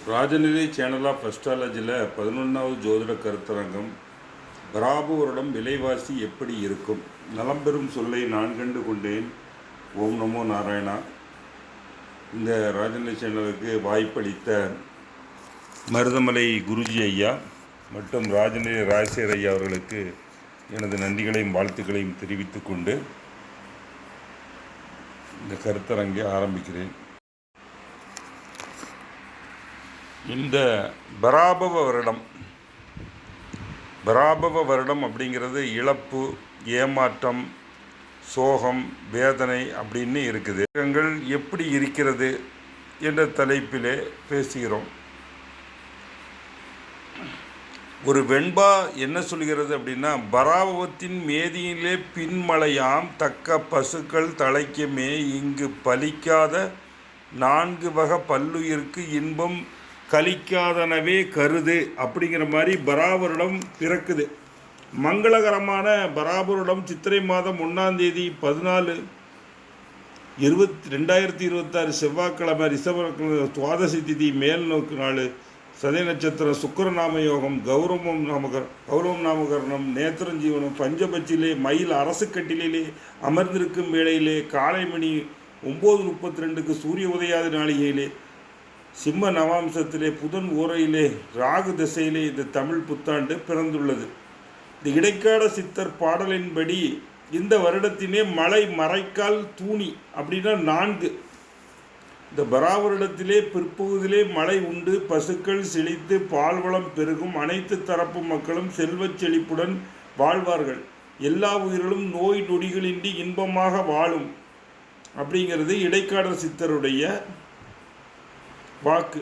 Rajanilai channel of அஸ்ட்ராலஜியில் 11வது ஜோதிட கருத்தரங்கம். பராப வருடம் விலைவாசி எப்படி இருக்கும்? நலம்பெறும் சொல்லை நான் கண்டு கொண்டேன். ஓம் நமோ நாராயணா. இந்த ராஜநிலை சேனலுக்கு வாய்ப்பளித்த மருதமலை குருஜி ஐயா மற்றும் ராஜநிலை ராஜசேகர் ஐயா அவர்களுக்கு எனது நன்றிகளையும் வாழ்த்துக்களையும் தெரிவித்து கொண்டு இந்த கருத்தரங்கை ஆரம்பிக்கிறேன். இந்த பராபவ வருடம் அப்படிங்கிறது இழப்பு, ஏமாற்றம், சோகம், வேதனை அப்படின்னு இருக்குது. கிரகங்கள் எப்படி இருக்கிறது என்ற தலைப்பிலே பேசுகிறோம். ஒரு வெண்பா என்ன சொல்கிறது அப்படின்னா, பராபவத்தின் மேதியிலே பின்மலையாம் தக்க பசுக்கள் தலைக்குமே இங்கு பலிக்காத 4 வகை பல்லுயிருக்கு இன்பம் கலிக்காதனவே கருது அப்படிங்கிற மாதிரி பராபருடம் பிறக்குது. மங்களகரமான பராபருடம் சித்திரை மாதம் 1ஆம் தேதி 14/20/2026 செவ்வாய்க்கிழமை ரிஷப துவாதசி திதி மேல் நோக்கு நாள், சதய நட்சத்திரம், சுக்கிரநாம யோகம், கௌரவம் நாமகரணம், நேத்திரஞ்சீவனம், பஞ்சபட்சியிலே மயில் அரசு கட்டிலே அமர்ந்திருக்கும் வேளையிலே காலை மணி 9:32 சூரிய உதயாத நாளிகையிலே சிம்ம நவாம்சத்திலே புதன் ஓரையிலே ராகு திசையிலே இந்த தமிழ் புத்தாண்டு பிறந்துள்ளது. இந்த இடைக்கால சித்தர் பாடலின்படி இந்த வருடத்தினே மழை மறைக்கால் தூணி அப்படின்னா 4. இந்த பராவருடத்திலே பிற்பகுதியிலே மழை உண்டு, பசுக்கள் செழித்து பால்வளம் பெருகும், அனைத்து தரப்பு மக்களும் செல்வச் செழிப்புடன் வாழ்வார்கள், எல்லா உயிர்களும் நோய் நொடிகளின்றி இன்பமாக வாழும் அப்படிங்கிறது இடைக்கால சித்தருடைய வாக்கு.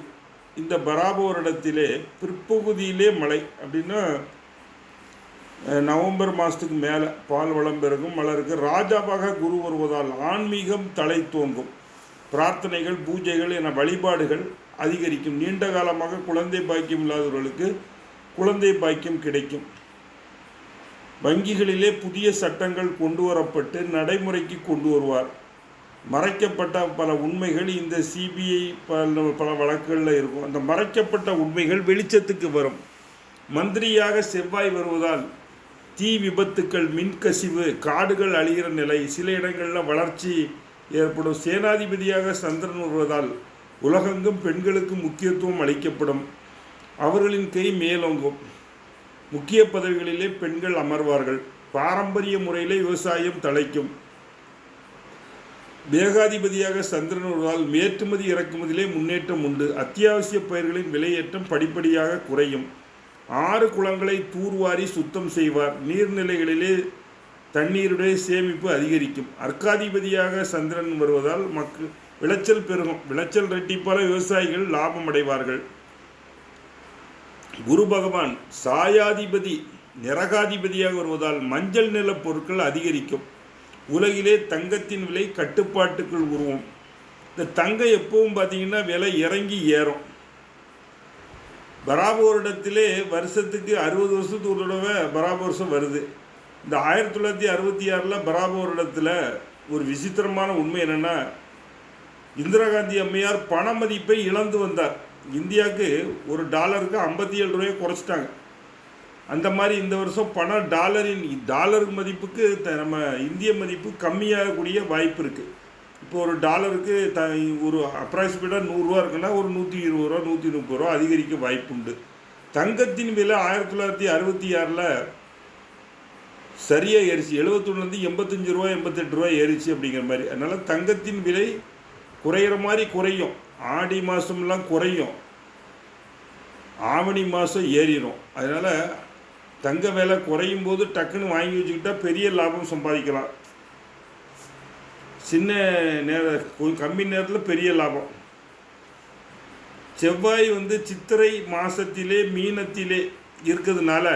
இந்த பராப வருடத்திலே பிற்பகுதியிலே மழை அப்படின்னா நவம்பர் மாதத்துக்கு மேலே பால் வளம் பெருகும், மலருக்கு ராஜாவாக குரு வருவதால் ஆன்மீகம் தலை தோங்கும், பிரார்த்தனைகள், பூஜைகள் என வழிபாடுகள் அதிகரிக்கும். நீண்ட காலமாக குழந்தை பாக்கியம் இல்லாதவர்களுக்கு குழந்தை பாக்கியம் கிடைக்கும். வங்கிகளிலே புதிய சட்டங்கள் கொண்டு வரப்பட்டு நடைமுறைக்கு கொண்டு வருவார். மறைக்கப்பட்ட பல உண்மைகள் இந்த சிபிஐ பல வழக்குகளில் இருக்கும். அந்த மறைக்கப்பட்ட உண்மைகள் வெளிச்சத்துக்கு வரும். மந்திரியாக செவ்வாய் வருவதால் தீ விபத்துக்கள், மின்கசிவு, காடுகள் அழிகிற நிலை, சில இடங்களில் வளர்ச்சி ஏற்படும். சேனாதிபதியாக சந்திரன் வருவதால் உலகெங்கும் பெண்களுக்கு முக்கியத்துவம் அளிக்கப்படும், அவர்களின் கை மேலோங்கும், முக்கிய பதவிகளிலே பெண்கள் அமர்வார்கள், பாரம்பரிய முறையிலே விவசாயம் தழைக்கும். வேகாதிபதியாக சந்திரன் வருவதால் ஏற்றுமதி இறக்குமதியிலே முன்னேற்றம் உண்டு, அத்தியாவசிய பயிர்களின் விலையேற்றம் படிப்படியாக குறையும். 6 குளங்களை தூர்வாரி சுத்தம் செய்வார், நீர்நிலைகளிலே தண்ணீருடைய சேமிப்பு அதிகரிக்கும். அர்க்காதிபதியாக சந்திரன் வருவதால் விளைச்சல் பெருகும், விளைச்சல் ரெட்டிப்பால விவசாயிகள் லாபம் அடைவார்கள். குரு பகவான் சாயாதிபதி நிரகாதிபதியாக வருவதால் மஞ்சள் நில பொருட்கள் அதிகரிக்கும். உலகிலே தங்கத்தின் விலை கட்டுப்பாட்டுக்குள் உருவும். இந்த தங்கம் எப்பவும் பார்த்தீங்கன்னா விலை இறங்கி ஏறும். பராப வருடத்திலே வருஷத்துக்கு 60 வருஷத்துக்கு ஒரு தடவை பராப வருஷம் வருது. இந்த 1966 பராப வருடத்தில் ஒரு விசித்திரமான உண்மை என்னென்னா, இந்திரா காந்தி அம்மையார் பண மதிப்பை இழந்து வந்தார். இந்தியாவுக்கு ஒரு டாலருக்கு 57 ரூபாயை குறைச்சிட்டாங்க. அந்த மாதிரி இந்த வருஷம் டாலர் மதிப்புக்கு நம்ம இந்திய மதிப்பு கம்மியாகக்கூடிய வாய்ப்பு இருக்குது. இப்போ ஒரு டாலருக்கு ஒரு அப்ராக்சிமேட்டாக 100 ரூபா இருக்குன்னா ஒரு 120 ரூபா 130 ரூபா அதிகரிக்க வாய்ப்பு உண்டு. தங்கத்தின் விலை 1966 சரியாக ஏறிச்சு, 71 85 ரூபா 88 ரூபா ஏறிச்சு அப்படிங்கிற மாதிரி. அதனால் தங்கத்தின் விலை குறையிற மாதிரி குறையும். ஆடி மாதம்லாம் குறையும், ஆவணி மாதம் ஏறிடும். அதனால் தங்க விலை குறையும் போது டக்குன்னு வாங்கி வச்சுக்கிட்டால் பெரிய லாபம் சம்பாதிக்கலாம். கம்மி நேரத்தில் பெரிய லாபம். செவ்வாய் சித்திரை மாதத்திலே மீனத்திலே இருக்கிறதுனால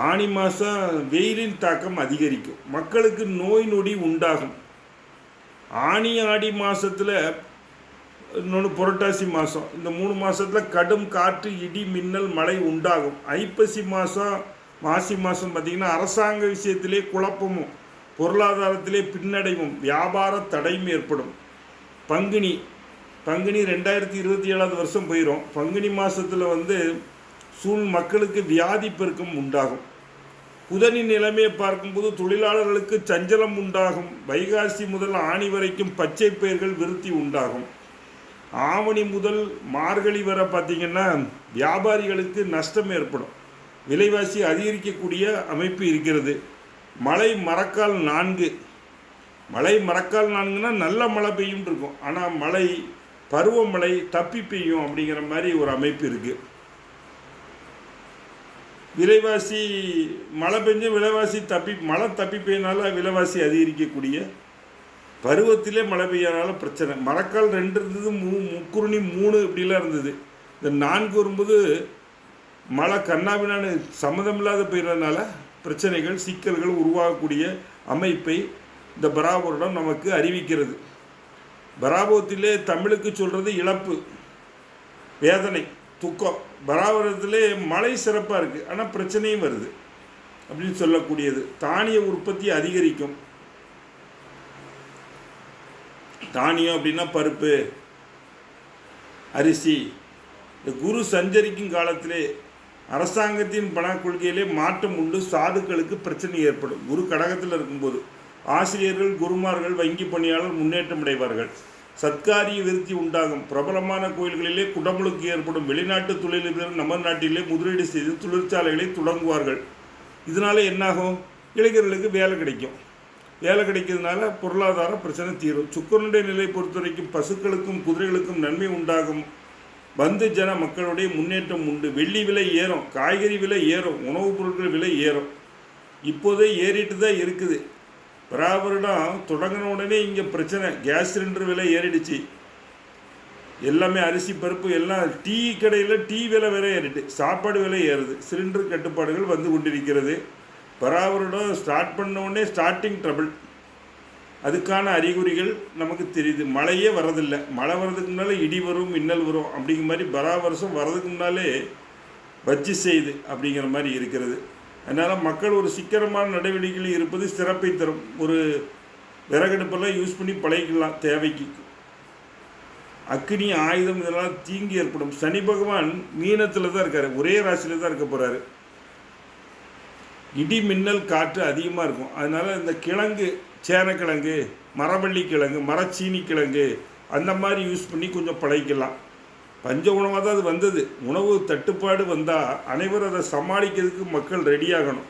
ஆனி மாதம் வெயிலின் தாக்கம் அதிகரிக்கும், மக்களுக்கு நோய் நொடி உண்டாகும். ஆனி ஆடி மாதத்தில் இன்னொன்று புரட்டாசி மாதம், இந்த 3 மாதத்தில் கடும் காற்று, இடி, மின்னல், மழை உண்டாகும். ஐப்பசி மாதம் மாசி மாதம் பார்த்திங்கன்னா அரசாங்க விஷயத்திலே குழப்பமும் பொருளாதாரத்திலே பின்னடைவும் வியாபார தடையும் ஏற்படும். பங்குனி பங்குனி 2027 வருஷம் போயிடும். பங்குனி மாதத்தில் வந்து மக்களுக்கு வியாதி பெருக்கம் உண்டாகும். புதனின் நிலைமையை பார்க்கும்போது தொழிலாளர்களுக்கு சஞ்சலம் உண்டாகும். வைகாசி முதல் ஆணி வரைக்கும் பச்சை பயிர்கள் விருத்தி உண்டாகும். ஆவணி முதல் மார்கழி வரை பார்த்திங்கன்னா வியாபாரிகளுக்கு நஷ்டம் ஏற்படும். விலைவாசி அதிகரிக்கக்கூடிய அமைப்பு இருக்கிறது. மழை மரக்கால் 4 4ன்னா நல்ல மழை பெய்யும் இருக்கும். ஆனால் பருவமழை தப்பி பெய்யும் அப்படிங்கிற மாதிரி ஒரு அமைப்பு இருக்குது. விலைவாசி மழை பெஞ்சும் விலைவாசி மழை தப்பி பெய்யனால விலைவாசி அதிகரிக்கக்கூடிய பருவத்திலே மழை பெய்யறனால பிரச்சனை. மரக்கால் 2 இருந்தது, முக்குருணி 3 இப்படிலாம் இருந்தது. இந்த 4 வரும்போது மழை கண்ணாபின்னான்னு சம்மந்தமில்லாத பெய்யறதுனால பிரச்சனைகள் சிக்கல்கள் உருவாகக்கூடிய அமைப்பை இந்த பராபரிடம் நமக்கு அறிவிக்கிறது. பராபரத்திலே தமிழுக்கு சொல்கிறது இழப்பு, வேதனை, துக்கம். பராபரத்திலே மழை சிறப்பாக இருக்குது, ஆனால் பிரச்சனையும் வருது அப்படின்னு சொல்லக்கூடியது. தானிய உற்பத்தி அதிகரிக்கும். தானியம் அப்படின்னா பருப்பு, அரிசி. இந்த குரு சஞ்சரிக்கும் காலத்திலே அரசாங்கத்தின் பண கொள்கையிலே மாற்றம் உண்டு. சாதுக்களுக்கு பிரச்சனை ஏற்படும். குரு கடகத்தில் இருக்கும்போது ஆசிரியர்கள், குருமார்கள், வங்கி பணியாளர் முன்னேற்றம் அடைவார்கள். சத்காரிய விருத்தி உண்டாகும். பிரபலமான கோயில்களிலே குடமுழுக்கு ஏற்படும். வெளிநாட்டு தொழிலதிபர்கள் நம்ம நாட்டிலே முதலீடு செய்து தொழிற்சாலைகளை தொடங்குவார்கள். இதனால என்னாகும்? இளைஞர்களுக்கு வேலை கிடைக்கும். வேலை கிடைக்கிறதுனால பொருளாதார பிரச்சனை தீரும். சுக்கிரனுடைய நிலை பொறுத்த வரைக்கும் பசுக்களுக்கும் குதிரைகளுக்கும் நன்மை உண்டாகும். பந்து ஜன மக்களுடைய முன்னேற்றம் உண்டு. வெள்ளி விலை ஏறும், காய்கறி விலை ஏறும், உணவுப் பொருட்கள் விலை ஏறும். இப்போதே ஏறிட்டு தான் இருக்குது. பராபரிடம் தொடங்கின உடனே இங்கே பிரச்சனை. கேஸ் சிலிண்டர் விலை ஏறிடுச்சு. எல்லாமே அரிசி பருப்பு எல்லாம். டீ கடையில் டீ விலை வேற ஏறிட்டு, சாப்பாடு விலை ஏறுது. சிலிண்டர் கட்டுப்பாடுகள் வந்து கொண்டிருக்கிறது. பராபரிடம் ஸ்டார்ட் பண்ண உடனே ஸ்டார்டிங் ட்ரபிள். அதுக்கான அறிகுறிகள் நமக்கு தெரியுது. மழையே வரதில்லை. மழை வர்றதுக்கு முன்னாலே இடி வரும், மின்னல் வரும் அப்படிங்கிற மாதிரி பராவருஷம் வர்றதுக்கு முன்னாலே வச்சு செய்து அப்படிங்கிற மாதிரி இருக்கிறது. அதனால் மக்கள் ஒரு சிக்கனமான நடவடிக்கைகள் இருப்பது சிறப்பை தரும். ஒரு விறகடுப்பெல்லாம் யூஸ் பண்ணி பழகிக்கலாம் தேவைக்கு. அக்னி, ஆயுதம் இதெல்லாம் தீங்கு ஏற்படும். சனி பகவான் மீனத்தில் தான் இருக்கார், ஒரே ராசியில் தான் இருக்க போகிறாரு. இடி மின்னல் காற்று அதிகமாக இருக்கும். அதனால் இந்த கிழங்கு, சேனக்கிழங்கு, மரவள்ளி கிழங்கு, மரச்சீனி கிழங்கு அந்த மாதிரி யூஸ் பண்ணி கொஞ்சம் பழகிக்கலாம். பஞ்ச உணவாக தான் அது வந்தது. உணவு தட்டுப்பாடு வந்தால் அனைவரும் அதை சமாளிக்கிறதுக்கு மக்கள் ரெடியாகணும்.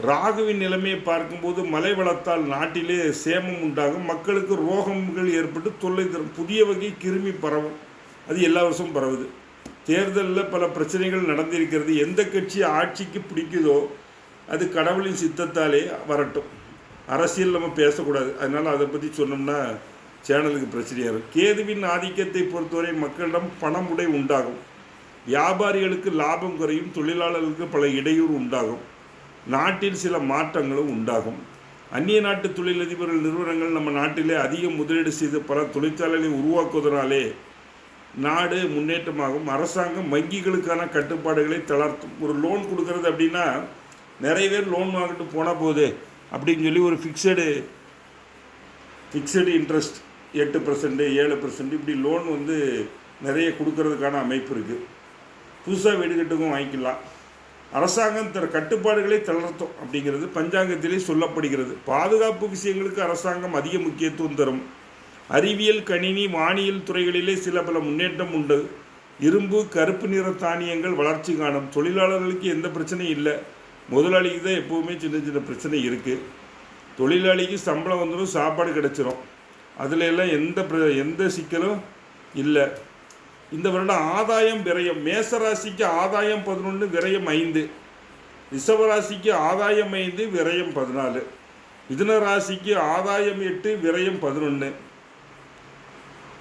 ராகுவின் நிலைமையை பார்க்கும்போது மழை வளத்தால் நாட்டிலே சேமம் உண்டாகும். மக்களுக்கு ரோகங்கள் ஏற்பட்டு தொல்லை தரும். புதிய வகை கிருமி பரவும். அது எல்லா வருஷமும் பரவுது. தேர்தலில் பல பிரச்சனைகள் நடந்திருக்கிறது. எந்த கட்சி ஆட்சிக்கு பிடிக்குதோ அது கடவுளின் சித்தத்தாலே வரட்டும். அரசியல் நம்ம பேசக்கூடாது. அதனால் அதை பற்றி சொன்னோம்னா சேனலுக்கு பிரச்சனையாக இருக்கும். கேதுவின் ஆதிக்கத்தை பொறுத்தவரை மக்களிடம் பணமுடை உண்டாகும். வியாபாரிகளுக்கு லாபம் குறையும். தொழிலாளர்களுக்கு பல இடையூறு உண்டாகும். நாட்டில் சில மாற்றங்களும் உண்டாகும். அந்நிய நாட்டு தொழிலதிபர்கள் நிறுவனங்கள் நம்ம நாட்டிலே அதிக முதலீடு செய்து பல தொழிற்சாலைகளை உருவாக்குவதனாலே நாடு முன்னேற்றமாகும். அரசாங்கம் வங்கிகளுக்கான கட்டுப்பாடுகளை தளர்த்தும். ஒரு லோன் கொடுக்கறது அப்படின்னா நிறைய பேர் லோன் வாங்கிட்டு போனால் போகுது அப்படின்னு சொல்லி ஒரு ஃபிக்ஸடு இன்ட்ரெஸ்ட் 8%, 7% இப்படி லோன் வந்து நிறைய கொடுக்கறதுக்கான அமைப்பு இருக்குது. புதுசாக வீடு கட்டுக்கும் வாங்கிக்கலாம். அரசாங்கம் கட்டுப்பாடுகளை தளர்த்தும் அப்படிங்கிறது பஞ்சாங்கத்திலே சொல்லப்படுகிறது. பாதுகாப்பு விஷயங்களுக்கு அரசாங்கம் அதிக முக்கியத்துவம் தரும். அறிவியல், கணினி, வானியல் துறைகளிலே சில பல முன்னேற்றம் உண்டு. இரும்பு, கருப்பு நிற தானியங்கள் வளர்ச்சி காணும். தொழிலாளர்களுக்கு எந்த பிரச்சனையும் இல்லை. முதலாளிக்கு தான் எப்போவுமே சின்ன சின்ன பிரச்சனை இருக்குது. தொழிலாளிக்கு சம்பளம் வந்துடும், சாப்பாடு கிடச்சிரும். அதில் எல்லாம் எந்த சிக்கலும் இல்லை. இந்த வருடம் ஆதாயம் விரயம். மேசராசிக்கு ஆதாயம் 11, விரயம் 5. ரிஷபராசிக்கு ஆதாயம் 5, விரயம் 14. மிதுன ராசிக்கு ஆதாயம் 8, விரயம் 11.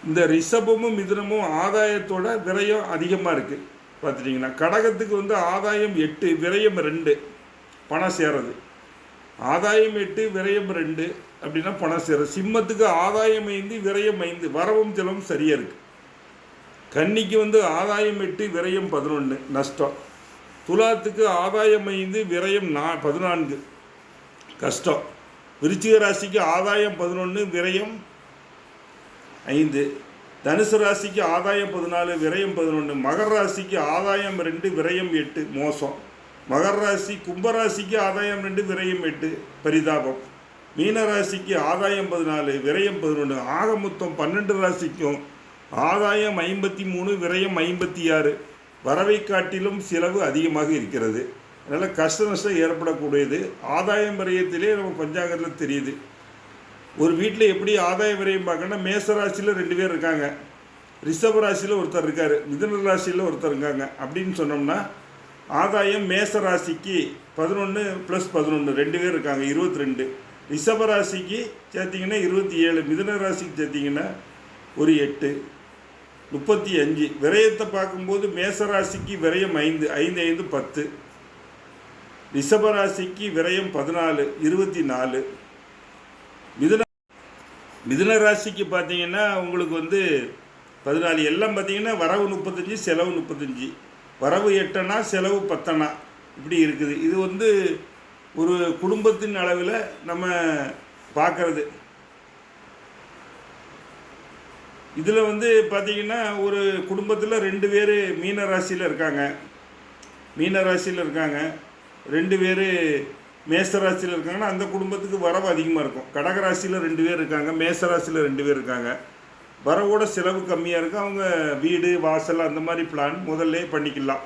இந்த ரிஷபமும் மிதுனமும் ஆதாயத்தோட விரயம் அதிகமாக இருக்குது பார்த்துட்டிங்கன்னா. கடகத்துக்கு வந்து ஆதாயம் 8, விரயம் 2, பணம் சேருது. ஆதாயம் 8, விரயம் 2 அப்படின்னா பணம் சேரும். சிம்மத்துக்கு ஆதாயம் 5, விரயம் 5, வரவும் செலவும் சரியாக இருக்குது. கன்னிக்கு வந்து ஆதாயம் 8, விரயம் 11, நஷ்டம். துலாத்துக்கு ஆதாயம் 5, விரயம் 14, கஷ்டம். விருச்சிக ராசிக்கு ஆதாயம் 11, விரயம் 5. தனுசு ராசிக்கு ஆதாயம் 14, விரயம் 11. மகர ராசிக்கு ஆதாயம் 2, விரயம் 8, மோசம். மகர ராசி கும்பராசிக்கு ஆதாயம் 2, விரயம் 8, பரிதாபம். மீன ராசிக்கு ஆதாயம் 14, விரயம் 11. ஆக மொத்தம் 12 ராசிக்கும் ஆதாயம் 53, விரயம் 56. வரவை காட்டிலும் செலவு அதிகமாக இருக்கிறது. அதனால் கஷ்ட நஷ்டம் ஏற்படக்கூடியது. ஆதாயம் விரயத்திலே நம்ம பஞ்சாங்கத்தில் தெரியுது. ஒரு வீட்டில் எப்படி ஆதாய விரயம் பார்க்கணும்னா, மேச ராசியில் 2 பேர் இருக்காங்க, ரிஷப ராசியில் ஒருத்தர் இருக்கார், மிதுன ராசியில் ஒருத்தர் இருக்காங்க அப்படின்னு சொன்னோம்னா, ஆதாயம் மேச ராசிக்கு 11 + 11 2 பேர் இருக்காங்க, 22. ரிஷப ராசிக்கு சேர்த்திங்கன்னா 27, மிதுன ராசிக்கு சேர்த்திங்கன்னா ஒரு 8, 35. விரயத்தை பார்க்கும்போது மேச ராசிக்கு விரயம் 5, 5 5 10. ரிஷப ராசிக்கு விரயம் 14, 24. மிதுன ராசிக்கு பார்த்தீங்கன்னா உங்களுக்கு வந்து 14. எல்லாம் பார்த்தீங்கன்னா வரவு 35, செலவு 35. வரவு 8 அணா, செலவு 10 அணா, இப்படி இருக்குது. இது வந்து ஒரு குடும்பத்தின் அளவில் நம்ம பார்க்கறது. இதில் வந்து பார்த்தீங்கன்னா ஒரு குடும்பத்தில் 2 பேர் மீன ராசியில் இருக்காங்க, 2 பேர் மேசராசியில் இருக்காங்கன்னா அந்த குடும்பத்துக்கு வரவு அதிகமாக இருக்கும். கடகராசியில் 2 பேர் இருக்காங்க, மேசராசியில் 2 பேர் இருக்காங்க, வரவோட செலவு கம்மியாக இருக்கும். அவங்க வீடு வாசல் அந்த மாதிரி பிளான் முதல்ல பண்ணிக்கலாம்.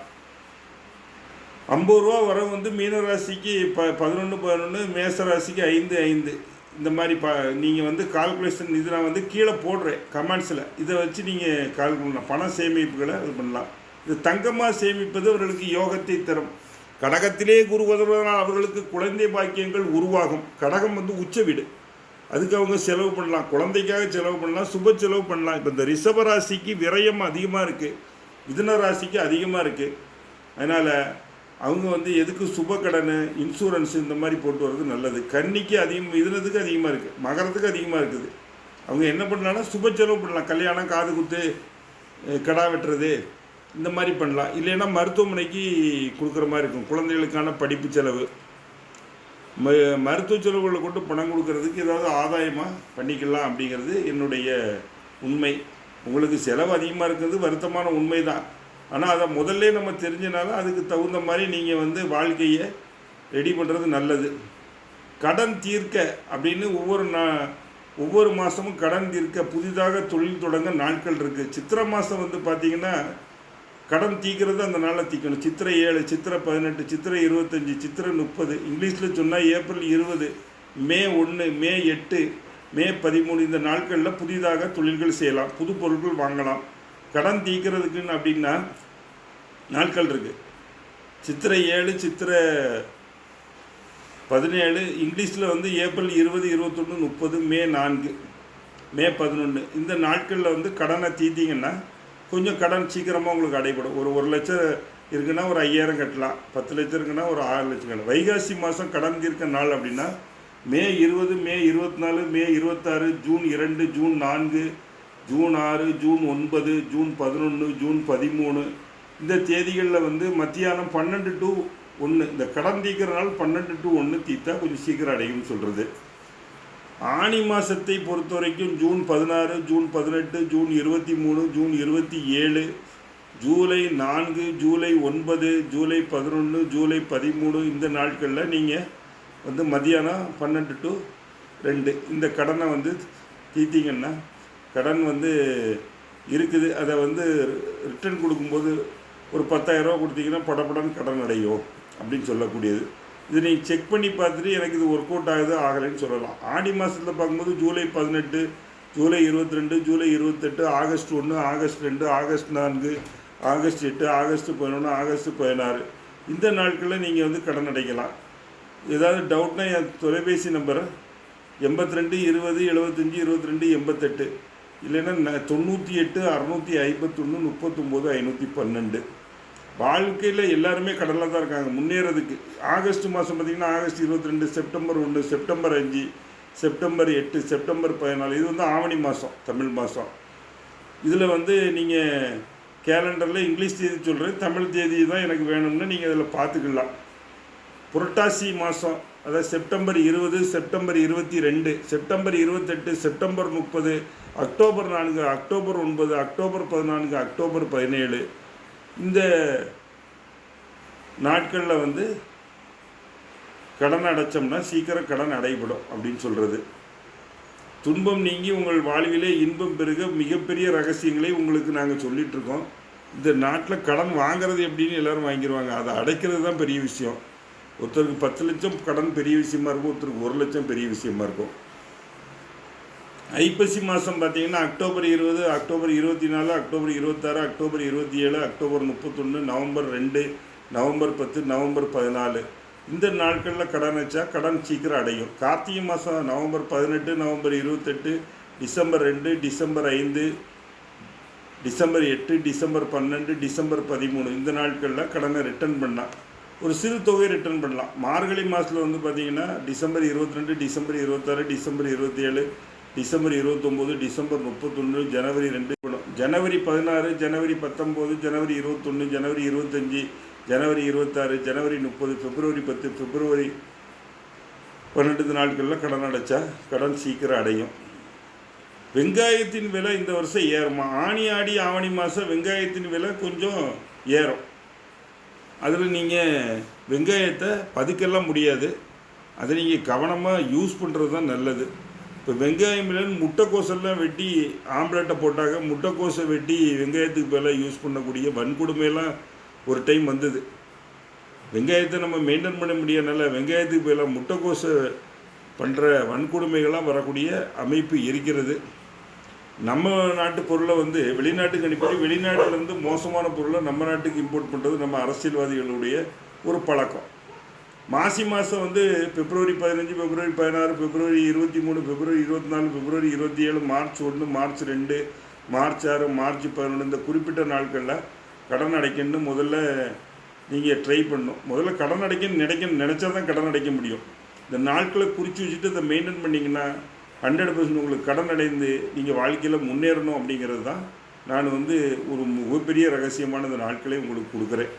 50 ரூபா வரவு வந்து மீனராசிக்கு 11 11, மேசராசிக்கு 5 5. இந்த மாதிரி நீங்கள் வந்து கால்குலேஷன் இது நான் வந்து கீழே போடுறேன் கமெண்ட்ஸில், இதை வச்சு நீங்கள் கால்குலேட் பண்ணலாம். பண சேமிப்புகளை இது பண்ணலாம். இது தங்கமாக சேமிப்பது அவர்களுக்கு யோகத்தை தரும். கடகத்திலே குரு வருவதனால் அவர்களுக்கு குழந்தை பாக்கியங்கள் உருவாகும். கடகம் வந்து உச்ச வீடு, அதுக்கு அவங்க செலவு பண்ணலாம், குழந்தைக்காக செலவு பண்ணலாம், சுப செலவு பண்ணலாம். இப்போ இந்த ரிஷப ராசிக்கு விரயம் அதிகமாக இருக்குது, மிதுன ராசிக்கு அதிகமாக இருக்குது. அதனால் அவங்க வந்து எதுக்கு சுப கடன், இன்சூரன்ஸ் இந்த மாதிரி போட்டு வர்றது நல்லது. கன்னிக்கு அதிகம், மிதுனத்துக்கு அதிகமாக இருக்குது, மகரத்துக்கு அதிகமாக இருக்குது. அவங்க என்ன பண்ணலாம்னா சுப செலவு பண்ணலாம். கல்யாணம், காது குத்து, கடா வெட்டுறது இந்த மாதிரி பண்ணலாம். இல்லைன்னா மருத்துவமனைக்கு கொடுக்குற மாதிரி இருக்கும். குழந்தைகளுக்கான படிப்பு செலவு, மருத்துவ செலவுகளை கொண்டு பணம் கொடுக்கறதுக்கு ஏதாவது ஆதாயமாக பண்ணிக்கலாம் அப்படிங்கிறது என்னுடைய உண்மை. உங்களுக்கு செலவு அதிகமாக இருக்கிறது வருத்தமான உண்மை தான். ஆனால் அதை முதல்ல நம்ம தெரிஞ்சனால அதுக்கு தகுந்த மாதிரி நீங்கள் வந்து வாழ்க்கையை ரெடி பண்ணுறது நல்லது. கடன் தீர்க்க அப்படின்னு ஒவ்வொரு மாதமும் கடன் தீர்க்க, புதிதாக தொழில் தொடங்க நாட்கள் இருக்குது. சித்திரை மாதம் வந்து பார்த்திங்கன்னா கடன் தீக்கிறது அந்த நாளில் தீக்கணும். சித்திரை 7, சித்திரை 18, சித்திரை 25, சித்திரை 30, இங்கிலீஷில் சொன்னால் ஏப்ரல் 20, மே 1, மே 8, மே 13. இந்த நாட்களில் புதிதாக தொழில்கள் செய்யலாம், புது பொருட்கள் வாங்கலாம். கடன் தீக்கிறதுக்குன்னு அப்படின்னா நாட்கள் இருக்குது. சித்திரை 7, சித்திரை 17, இங்கிலீஷில் வந்து ஏப்ரல் 20, 21, 30, மே 4, மே 11. இந்த நாட்களில் வந்து கடனை தீர்த்திங்கன்னா கொஞ்சம் கடன் சீக்கிரமாக உங்களுக்கு அடைபடும். ஒரு 1 லட்சம் இருக்குன்னா ஒரு 5000 கட்டலாம், 10 லட்சம் இருக்குன்னா ஒரு 6 லட்சம் கட்டலாம். வைகாசி மாதம் கடன் தீர்க்க நாள் அப்படின்னா மே 20, மே 24, மே 26, June 2, June 4, June 6, June 9, June 11, June 13. இந்த தேதிகளில் வந்து மத்தியானம் 12 to 1 இந்த கடன் தீர்க்கிற நாள் 12 to 1 தீர்த்தா கொஞ்சம் சீக்கிரம் அடையும்னு சொல்கிறது. ஆனி மாதத்தை பொறுத்த வரைக்கும் June 16, June 18, June 23, June 27, July 4, July 9, July 11, July 13. இந்த நாட்களில் நீங்கள் வந்து மதியானம் 12 to 2 இந்த கடனை வந்து தீர்த்திங்கன்னா, கடன் வந்து இருக்குது அதை வந்து ரிட்டர்ன் கொடுக்கும்போது ஒரு 10,000 ரூபா கொடுத்தீங்கன்னா படப்படன்னு கடன் அடையும் அப்படின்னு சொல்லக்கூடியது. இது நீங்கள் செக் பண்ணி பார்த்துட்டு எனக்கு இது ஒர்க் அவுட் ஆகுது ஆகலைன்னு சொல்லலாம். ஆடி மாதத்தில் பார்க்கும்போது July 18, July 22, July 28, August 1, August 2, August 4, August 8, August 11, August 16. இந்த நாட்களில் நீங்கள் வந்து கடன் அடைக்கலாம். ஏதாவது டவுட்னா என் தொலைபேசி நம்பர் 82 20 75 22 88, இல்லைன்னா 98 651 39 512. வாழ்க்கையில் எல்லாருமே கடலில் தான் இருக்காங்க முன்னேறதுக்கு. ஆகஸ்ட் மாதம் பார்த்திங்கன்னா August 22, September 1, September 5, September 8, September 14. இது வந்து ஆவணி மாதம், தமிழ் மாதம். இதில் வந்து நீங்கள் கேலண்டரில் இங்கிலீஷ் தேதி சொல்கிறேன், தமிழ் தேதி தான் எனக்கு வேணும்னு நீங்கள் அதில் பார்த்துக்கலாம். புரட்டாசி மாதம் அதாவது September 20, September 22, September 28, September 30, October 4, October 9, October 14, October 17 இந்த நாட்களில் வந்து கடன் அடைச்சோம்னா சீக்கிரம் கடன் அடைபடும் அப்படின்னு சொல்கிறது. துன்பம் நீங்கி உங்கள் வாழ்விலே இன்பம் பெருக மிகப்பெரிய ரகசியங்களை உங்களுக்கு நாங்கள் சொல்லிகிட்ருக்கோம். இந்த நாட்டில் கடன் வாங்கிறது எப்படின்னு எல்லோரும் வாங்கிடுவாங்க, அதை அடைக்கிறது தான் பெரிய விஷயம். ஒருத்தருக்கு 10 லட்சம் கடன் பெரிய விஷயமா இருக்கும், ஒருத்தருக்கு 1 லட்சம் பெரிய விஷயமா இருக்கும். ஐப்பசி மாதம் பார்த்திங்கன்னா October 20, October 24, October 26, October 27, October 31, November 2, November 10, November 14 இந்த நாட்களில் கடன் வச்சா கடன் சீக்கிரம் அடையும். கார்த்திகை மாதம் November 18, November 28, December 2, December 5, December 8, December 12, December 13 இந்த நாட்களில் கடனை ரிட்டர்ன் பண்ணால் ஒரு சிறு தொகையை ரிட்டர்ன் பண்ணலாம். மார்கழி மாதத்தில் வந்து பார்த்திங்கன்னா December 22, December 26, December 27, December 29, December 31, ஜனவரி 2, ஜனவரி 16, ஜனவரி 19, ஜனவரி 21, ஜனவரி 25, ஜனவரி 26, ஜனவரி 30, பிப்ரவரி 10, பிப்ரவரி 12 நாட்களில் கடன் அடைச்சா கடன் சீக்கிரம் அடையும். வெங்காயத்தின் விலை இந்த வருஷம் ஏறுமா? ஆனி ஆடி ஆவணி மாதம் வெங்காயத்தின் விலை கொஞ்சம் ஏறும். அதில் நீங்கள் வெங்காயத்தை பதுக்கெல்லாம் முடியாது, அதை நீங்கள் கவனமாக யூஸ் பண்ணுறது தான் நல்லது. இப்போ வெங்காயம் இல்லைன்னு முட்டைக்கோசெல்லாம் வெட்டி ஆம்லேட்டை போட்டாங்க, முட்டைக்கோசை வெட்டி வெங்காயத்துக்கு பதிலாக யூஸ் பண்ணக்கூடிய வன்கொடுமையெல்லாம் ஒரு டைம் வந்தது. வெங்காயத்தை நம்ம மெயின்டைன் பண்ண முடியாதனால வெங்காயத்துக்கு பதிலாக முட்டைக்கோசை பண்ணுற வன்கொடுமைகளாக வரக்கூடிய அமைப்பு இருக்கிறது. நம்ம நாட்டு பொருளை வந்து வெளிநாட்டுக்கு அனுப்பி வெளிநாட்டிலேருந்து மோசமான பொருளை நம்ம நாட்டுக்கு இம்போர்ட் பண்ணுறது நம்ம அரசியல்வாதிகளுடைய ஒரு பழக்கம். மாசி மாதம் வந்து பிப்ரவரி 15, பிப்ரவரி 16, பிப்ரவரி 23, பிப்ரவரி 24, பிப்ரவரி 27, மார்ச் 1, மார்ச் 2, மார்ச் 6, மார்ச் 11 இந்த குறிப்பிட்ட நாட்களில் கடன் அடைக்கணும்னு முதல்ல நீங்கள் ட்ரை பண்ணணும். முதல்ல கடன் அடைக்கணும்னு நினச்சா தான் கடன் அடைக்க முடியும். இந்த நாட்களை குறித்து வச்சுட்டு அதை மெயின்டைன் பண்ணிங்கன்னா 100% உங்களுக்கு கடன் அடைந்து நீங்கள் வாழ்க்கையில் முன்னேறணும். அப்படிங்கிறது தான் நான் வந்து ஒரு மிகப்பெரிய ரகசியமான இந்த நாட்களை உங்களுக்கு கொடுக்குறேன்.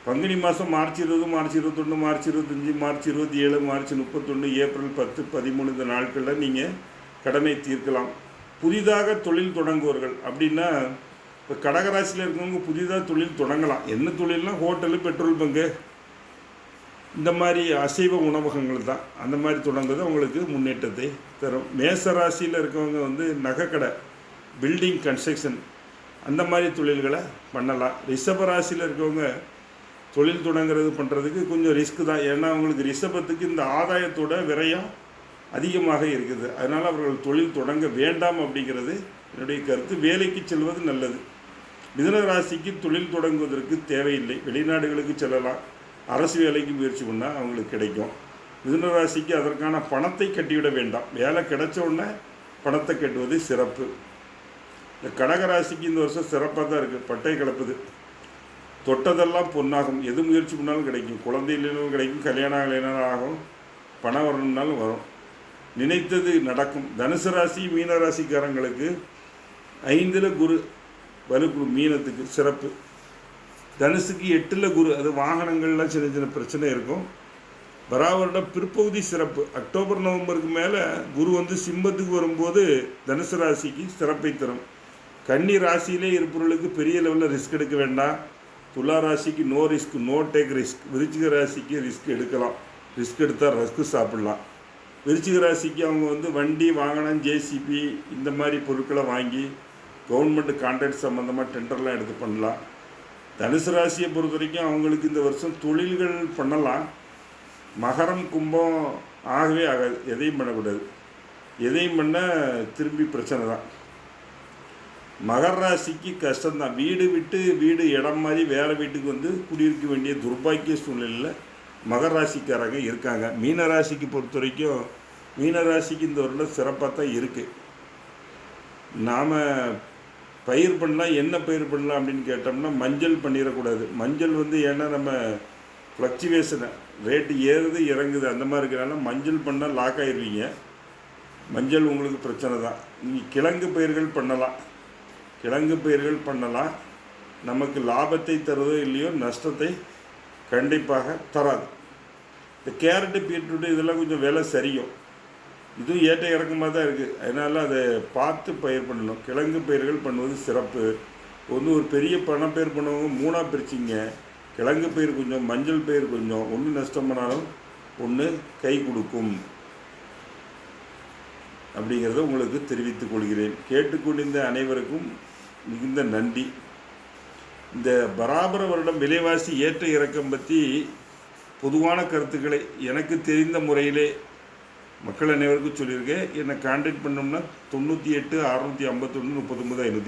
பங்குனி மாதம் March 20, March 21, March 25, March 27, March 31, April 10, 13 இந்த நாட்களில் நீங்கள் கடனை தீர்க்கலாம். புதிதாக தொழில் தொடங்குவர்கள் அப்படின்னா இப்போ கடகராசியில் இருக்கவங்க புதிதாக தொழில் தொடங்கலாம். என்ன தொழில்னால் ஹோட்டலு, பெட்ரோல் பங்கு இந்த மாதிரி அசைவ உணவகங்கள் தான். அந்த மாதிரி தொடங்குறது அவங்களுக்கு முன்னேற்றத்தை தரும். மேச ராசியில் இருக்கவங்க வந்து நகைக்கடை, பில்டிங் கன்ஸ்ட்ரக்ஷன் அந்த மாதிரி தொழில்களை பண்ணலாம். ரிஷப ராசியில் இருக்கவங்க தொழில் தொடங்குறது பண்ணுறதுக்கு கொஞ்சம் ரிஸ்க்கு தான். ஏன்னா அவங்களுக்கு ரிஷபத்துக்கு இந்த ஆதாயத்தோட விரயம் அதிகமாக இருக்குது. அதனால் அவர்கள் தொழில் தொடங்க வேண்டாம் அப்படிங்கிறது என்னுடைய கருத்து. வேலைக்கு செல்வது நல்லது. மிதுன ராசிக்கு தொழில் தொடங்குவதற்கு தேவையில்லை, வெளிநாடுகளுக்கு செல்லலாம். அரசு வேலைக்கு முயற்சி பண்ணால் அவங்களுக்கு கிடைக்கும். மிதுன ராசிக்கு அதற்கான பணத்தை கட்டிவிட வேண்டாம், வேலை கிடைச்ச உடனே பணத்தை கட்டுவது சிறப்பு. இந்த கடகராசிக்கு இந்த வருஷம் சிறப்பாக தான் இருக்குது. பட்டை கிளப்புது, தொட்டதெல்லாம் பொன்னாகும். எது முயற்சி பண்ணாலும் கிடைக்கும். குழந்தை இல்லைனாலும் கிடைக்கும், கல்யாணம் ஆகும், பணம் வரணும்னாலும் வரும், நினைத்தது நடக்கும். தனுசு ராசி மீன ராசிக்காரங்களுக்கு 5ல் குரு வலுக்குரு, மீனத்துக்கு சிறப்பு. தனுசுக்கு 8ல் குரு, அது வாகனங்கள்லாம் சின்ன சின்ன பிரச்சனை இருக்கும். பராவரோட பிற்பகுதி சிறப்பு. அக்டோபர் நவம்பருக்கு மேலே குரு வந்து சிம்மத்துக்கு வரும்போது தனுசு ராசிக்கு சிறப்பை தரும். கன்னி ராசியிலே இருப்பவர்களுக்கு பெரிய லெவலில் ரிஸ்க் எடுக்க வேண்டாம். துலா ராசிக்கு no risk, no take risk. விருச்சிக ராசிக்கு ரிஸ்க் எடுக்கலாம், ரிஸ்க் எடுத்தால் ரஸ்க்கு சாப்பிட்லாம். விருச்சிக ராசிக்கு அவங்க வந்து வண்டி வாகனம், ஜேசிபி இந்த மாதிரி பொருட்களை வாங்கி கவர்மெண்ட் கான்ட்ராக்ட் சம்மந்தமாக டெண்டர்லாம் எடுத்து பண்ணலாம். தனுசு ராசியை பொறுத்த வரைக்கும் அவங்களுக்கு இந்த வருஷம் தொழில்கள் பண்ணலாம். மகரம் கும்பம் ஆகவே ஆகாது, எதையும் பண்ணக்கூடாது. எதையும் பண்ணால் திரும்பி பிரச்சனை தான். மகர ராசிக்கு கஷ்டம்தான். வீடு விட்டு வீடு இடம் மாதிரி வேறு வீட்டுக்கு வந்து குடியிருக்க வேண்டிய துர்பாக்கிய சூழ்நிலையில் மகர ராசிக்காரங்க இருக்காங்க. மீன ராசிக்கு பொறுத்த வரைக்கும் மீன ராசிக்கு இந்த வருடம் சிறப்பாக தான் இருக்குது. நாம் பயிர் பண்ணலாம். என்ன பயிர் பண்ணலாம் அப்படின்னு கேட்டோம்னா மஞ்சள் பண்ணிடக்கூடாது. மஞ்சள் வந்து ஏன்னா நம்ம ஃப்ளக்சுவேஷனை ரேட்டு ஏறுது இறங்குது அந்த மாதிரி இருக்கிறனால மஞ்சள் பண்ணால் லாக் ஆகிடுவீங்க. மஞ்சள் உங்களுக்கு பிரச்சனை தான். நீங்கள் கிழங்கு பயிர்கள் பண்ணலாம், கிழங்கு பயிர்கள் பண்ணலாம். நமக்கு லாபத்தை தருவதோ இல்லையோ நஷ்டத்தை கண்டிப்பாக தராது. இந்த கேரட்டு பீட்ரூட்டு இதெல்லாம் கொஞ்சம் விலை சரியும். இதுவும் ஏற்ற இறக்கமாக தான் இருக்குது. அதனால் அதை பார்த்து பயிர் பண்ணணும். கிழங்கு பயிர்கள் பண்ணுவது சிறப்பு. ஒரு பெரிய பணப்பயிர் பண்ணுறவங்க 3ஆக பிரிச்சிங்க. கிழங்கு பயிர் கொஞ்சம், மஞ்சள் பயிர் கொஞ்சம். ஒன்று நஷ்டம் பண்ணாலும் ஒன்று கை கொடுக்கும் அப்படிங்கிறத உங்களுக்கு தெரிவித்துக் கொள்கிறேன். கேட்டுக்கொண்டிருந்த அனைவருக்கும் மிகுந்த நன்றி. இந்த பராபர வருடம் விலைவாசி ஏற்ற இறக்கம் பற்றி பொதுவான கருத்துக்களை எனக்கு தெரிந்த முறையிலே மக்கள் அனைவருக்கும் சொல்லியிருக்கேன். என்னை கான்டாக்ட் பண்ணோம்னா 98 651 39 500